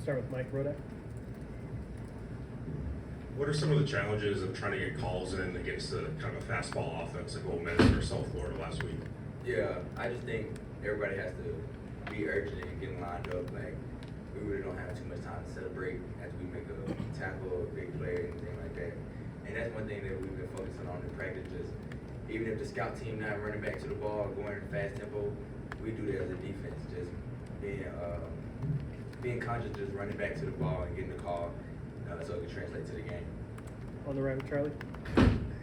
Start with Mike Rodak. What are some of the challenges of trying to get calls in against the kind of a fastball offense like Ole Miss or South Florida last week? Yeah, I just think everybody has to be urgent and getting lined up. Like, we really don't have too much time to celebrate as we make a tackle, a big play, or anything like that. And that's one thing that we've been focusing on in practice. Just even if the scout team not running back to the ball, going in fast tempo, we do that as a defense. Just being conscious, just running back to the ball and getting the call, so it can translate to the game. On the right with Charlie.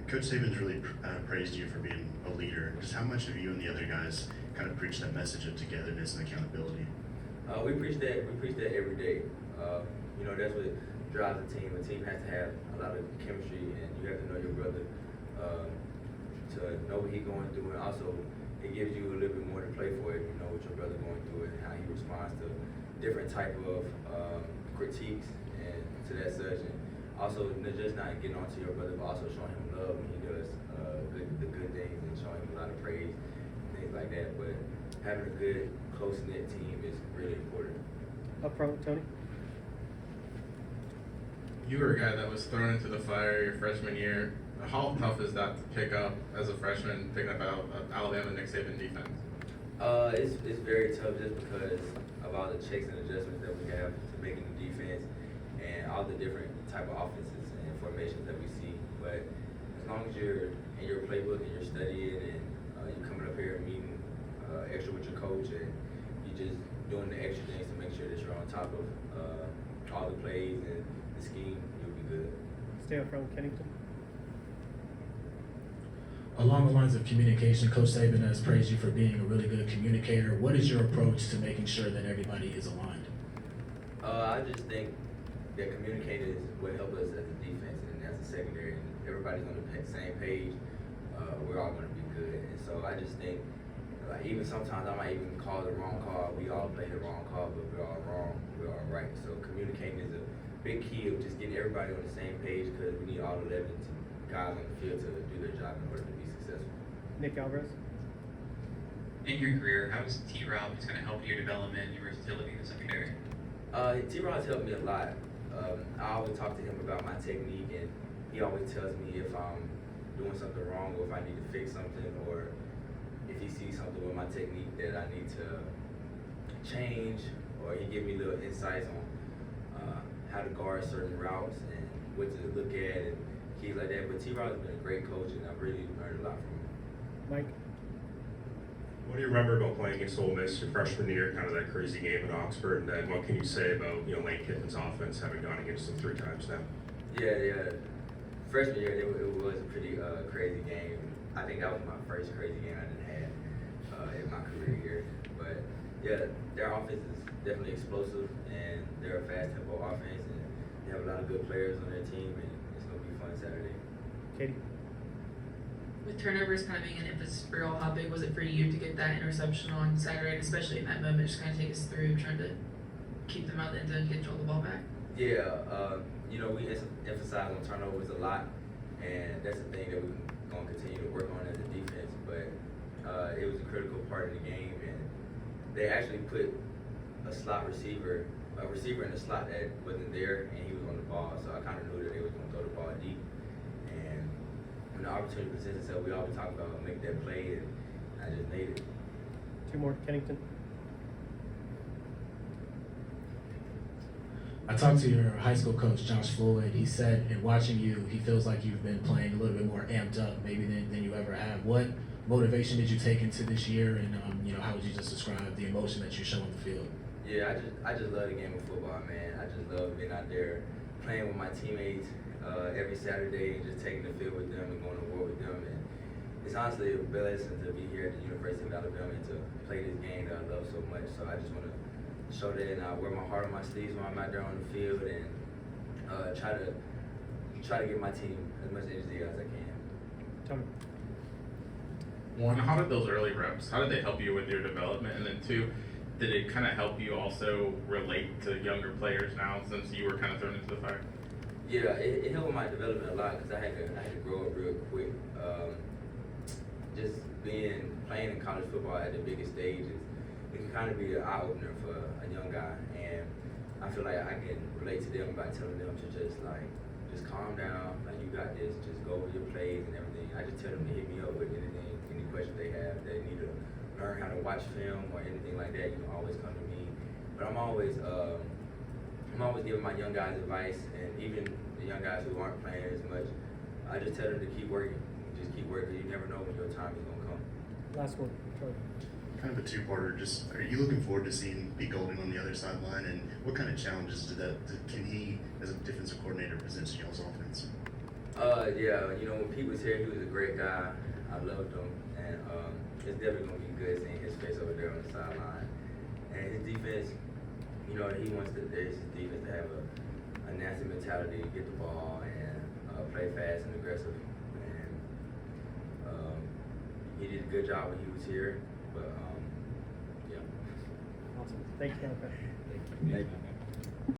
Coach Saban's really praised you for being a leader. Just how much have you and the other guys kind of preached that message of togetherness and accountability? We preach that. We preach that every day. That's what drives a team. A team has to have a lot of chemistry, and you have to know your brother to know what he's going through, and also it gives you a little bit more to play for if you know what your brother going through and how he responds to different type of critiques and to that such. And also, just not getting on to your brother, but also showing him love when he does the good things and showing him a lot of praise and things like that. But having a good, close-knit team is really important. Up front with Tony. You were a guy that was thrown into the fire your freshman year. How tough is that to pick up as a freshman, picking up Alabama Nick Saban defense? It's very tough just because of all the checks and adjustments that we have to making the defense and all the different type of offenses and formations that we see. But as long as you're in your playbook and you're studying and you're coming up here and meeting extra with your coach and you're just doing the extra things to make sure that you're on top of all the plays and the scheme, you'll be good. Stay up front with Kennington. Along the lines of communication, Coach Saban has praised you for being a really good communicator. What is your approach to making sure that everybody is aligned? I just think that communicating is what helps us as a defense and as a secondary. And everybody's on the same page. We're all going to be good. And so I just think, even sometimes I might even call the wrong call. We all play the wrong call, but we're all wrong. We're all right. So communicating is a big key of just getting everybody on the same page because we need all 11 guys on the field to do their job in order to be successful. Nick Alvarez. In your career, how is T-Rob going to help your development, your versatility in the secondary? T-Rob's helped me a lot. I always talk to him about my technique, and he always tells me if I'm doing something wrong or if I need to fix something or if he sees something with my technique that I need to change, or he give me little insights on how to guard certain routes and what to look at and keys like that. But T-Rob's been a great coach, and I've really learned a lot from him. Mike. What do you remember about playing against Ole Miss your freshman year, kind of that crazy game in Oxford, and then what can you say about Lane Kiffin's offense having gone against them 3 times now? Yeah. Freshman year, it was a pretty crazy game. I think that was my first crazy game I done had in my career here. But yeah, their offense is definitely explosive, and they're a fast tempo offense, and they have a lot of good players on their team, and it's gonna be fun Saturday. Katie. With turnovers kind of being an emphasis for y'all, how big was it for you to get that interception on Saturday, and especially in that moment, just kind of take us through trying to keep them out of the end zone and get y'all the ball back? Yeah, we emphasize on turnovers a lot, and that's the thing that we're going to continue to work on as a defense. But it was a critical part of the game, and they actually put a receiver in the slot that wasn't there, and he was on the ball. So I kind of knew that they was going to throw the ball deep. And when the opportunity presents itself, we always talk about make that play, and I just made it. 2 more, Kennington. I talked to your high school coach, Josh Floyd. He said in watching you, he feels like you've been playing a little bit more amped up maybe than you ever have. What motivation did you take into this year, and how would you just describe the emotion that you show on the field? Yeah, I just love the game of football, man. I just love being out there playing with my teammates every Saturday and just taking the field with them and going to war with them. And it's honestly a blessing to be here at the University of Alabama and to play this game that I love so much. So I just want to show that, and I wear my heart on my sleeves when I'm out there on the field, and try to give my team as much energy as I can. Tony. One, how did those early reps, how did they help you with your development? And then 2, did it kind of help you also relate to younger players now since you were kind of thrown into the fire? Yeah, it helped my development a lot because I had to grow up real quick. Just playing in college football at the biggest stages, it can kind of be an eye opener for a young guy, and I feel like I can relate to them by telling them to just calm down, like you got this, just go over your plays and everything. I just tell them to hit me up with anything, any questions they have, they need to learn how to watch film or anything like that, you can always come to me. But I'm always giving my young guys advice, and even the young guys who aren't playing as much, I just tell them to keep working. Just keep working, you never know when your time is gonna come. Last one, Charlie. Kind of a two-parter. Just, are you looking forward to seeing B. Golden on the other sideline, and what kind of challenges can he, as a defensive coordinator, present to y'all's offense? Yeah, you know, when Pete was here, he was a great guy. I loved him, and it's definitely gonna be good seeing his face over there on the sideline. And his defense, you know, he wants his defense to have a nasty mentality, get the ball, and play fast and aggressive. And he did a good job when he was here, but yeah. Awesome. Thank you, Malachi. Thank you.